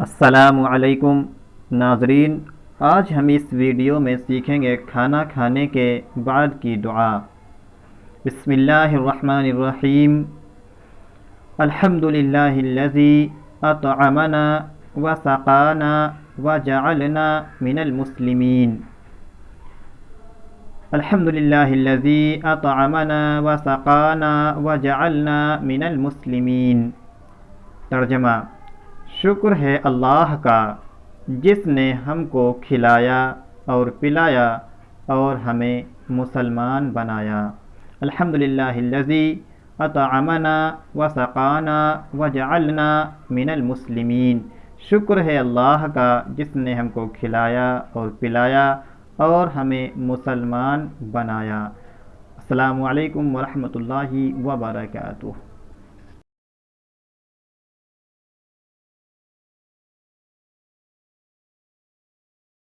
अस्सलामु अलैकुम नाज़रीन। आज हम इस वीडियो में सीखेंगे खाना खाने के बाद की दुआ। बिस्मिल्लाहिर्रहमानिर्रहीम। अल्हम्दुलिल्लाहिल्लज़ी अतअमना व सक़ाना व जअलना मिनल मुस्लिमीन। अल्हम्दुलिल्लाहिल्लज़ी अतअमना व सक़ाना व जअलना मिनल मुस्लिमीन। तर्जमा: शुक्र है अल्लाह का जिसने हमको खिलाया और पिलाया और हमें मुसलमान बनाया। अल्हम्दुलिल्लाहिल्लज़ी अतअमना व सक़ाना व जअलना मिनल मुस्लिमीन। शुक्र है अल्लाह का जिसने हमको खिलाया और पिलाया और हमें मुसलमान बनाया। अस्सलामु अलैकुम व रहमतुल्लाहि व बरकातुहू।